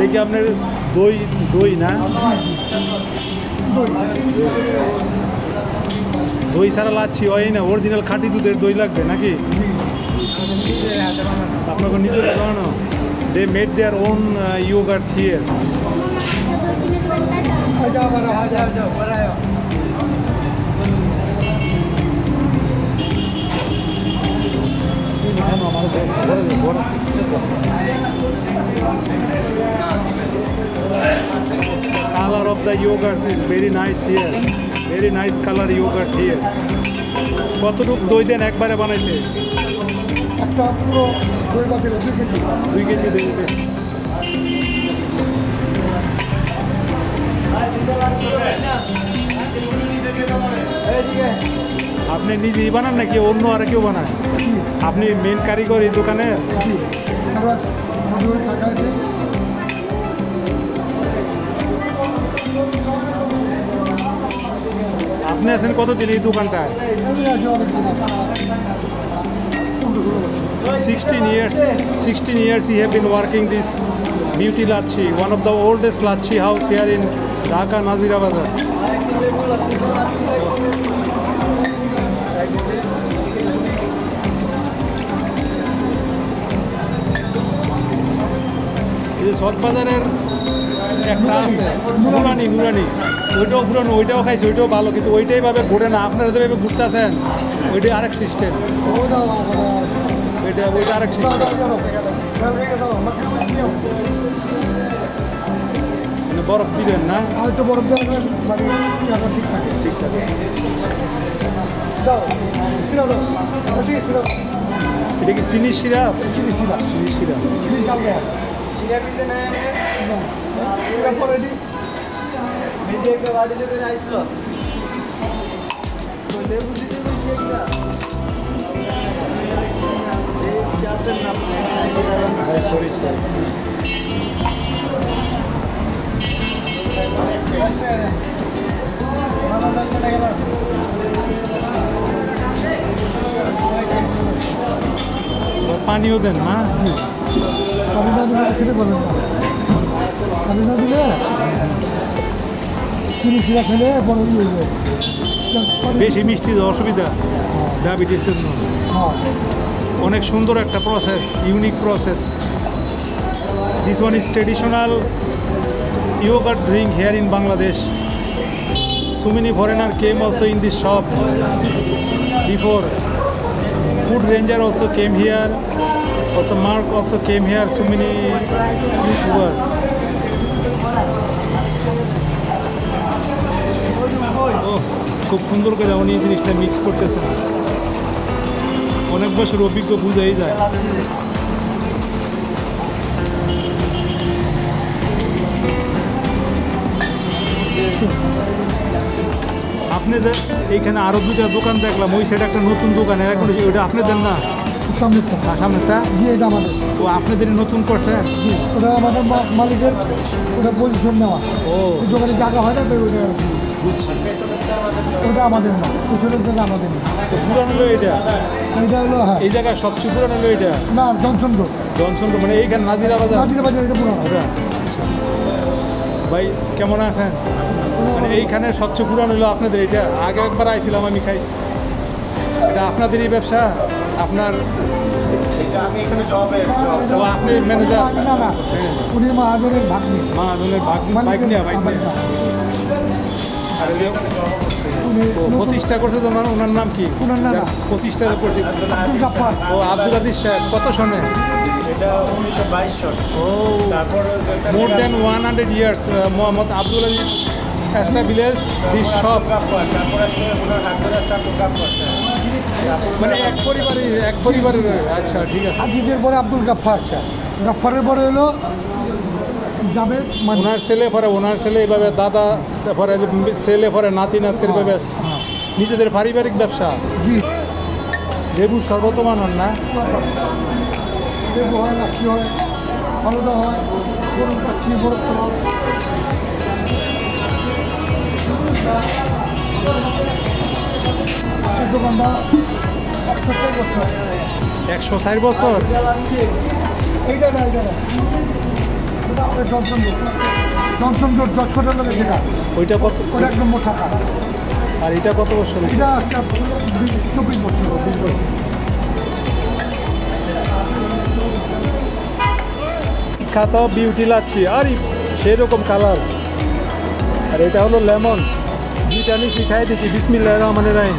দেখি আপনার দই দই না দই ছাড়া লাচ্ছি হয় না, অরিজিনাল খাঁটি দুধের দই লাগবে নাকি? আপনাকে নিজের বানানো? They made their own yogurt here. Color of the yogurt is very nice here. Very nice color yogurt here. কতটুকু দই দেন একবারে বানাইতে? একটা পুরো দই বাটির 2 কেজি দই দেবে। আপনি নিজেই বানান নাকি অন্য আর কেউ বানায়? আপনি মেন কারিগর এই দোকানে? আপনি আছেন কতদিন এই দোকানটায়? 16 years he have been working this beauty lachi, one of the oldest lachi house here in Dhaka, Nazira Bazar. এই সৎ বাজারের একটা আছে নুরানি, ওইটাও পুরানো, ওইটাও খাইছে, ওইটাও ভালো, কিন্তু ওইটাই ভাবে ঘুরে না। আপনারা যেভাবে ঘুরতে আছেন ওইটাই আরেক সিস্টেম, ওইটা আরেক সিস্টেম। বরফ দিবেন না? বরফ ঠিক থাকে। এটা কি চিনি সিরাপ? চিনি সিরাপ পানিও দেন না? পানি না দিলে খেতে পারবেন না। পানি না দিলে চিনি শিরা খেলে বড় হয়ে যাবে, বেশি মিষ্টি অসুবিধা ডায়াবেটিসের জন্য। অনেক সুন্দর একটা process, unique process. This one is traditional yogurt drink here in Bangladesh. So many foreigners came also in this shop before. Food Ranger also came here. Also Mark also came here. So many YouTubers. Oh, খুব সুন্দর করে উনি এই জিনিসটা mix করতেছেন। অনেক বছর অভিজ্ঞ বুঝাই যায়। আপনাদের এইখানে আরো দুটা দোকান দেখলাম, ওই সাইডে একটা নতুন দোকান, এখন ওইটা আপনাদের না? সামনেটা তো আপনাদের নতুন করছেন? ওটা আমাদের মালিকের, ওটা পজিশন নেওয়া। ও দোকানে জায়গা হয় না, ওইটা বুঝছি। ওটা আমাদের না, পিছনের জায়গা আমাদের না। তো পুরান হলো এটা? এটা হলো হ্যাঁ, এই জায়গায় সবচেয়ে পুরান হলো এটা? না, জনসন মানে এইখানে নাজিরা বাজার। এটা পুরান। ভাই কেমন আছেন? মানে এইখানে সবচেয়ে পুরান হলো আপনাদের এটা? আগে একবার আইছিলাম, আমি খাইছি। এটা আপনাদেরই ব্যবসা? আপনার আপনি ম্যানেজার? না, উনি মাহাজনের ভাগ্নি। বাইক নিয়ে প্রতিষ্ঠা করছে তো, ওনার নাম কি? প্রতিষ্ঠা করছে ও আব্দুল আজিজ সাহেব। কত সনে? More than 100 years Mohammad Abdul Aziz established this shop. মানে এক পরিবারের। আচ্ছা ঠিক আছে। আজিজের পরে আব্দুল গাফফার। আচ্ছা, গাফফারের পরে হলো জাবেদ। ওনার ছেলে এভাবে, দাদা পরে ছেলে পরে নাতি নাতকের ভাবে নিজেদের পারিবারিক ব্যবসা। জি, লেবুর শরবত বানান না? লেবু হয়, লাচ্ছি হয়, ফালুদা হয়, গরুর লাচ্ছি, বরফ পোলাও। দোকানটা 160 বছর। 160 বছর? এইটা না, এটা আমাদের জনসন জোট 10 কোটি লাগে যেটা ওইটা কত? ওটা একদম মোটা কাজ। আর এটা কত বছর? এটা একটা 24 বছর 20 বছর। বিখ্যাত বিউটি লাচ্ছি, আর সেরকম কালার। আর এটা হলো লেমন। দুইটা আমি শিখাই দিচ্ছি। বিসমিল্লাহির রহমানির রহিম।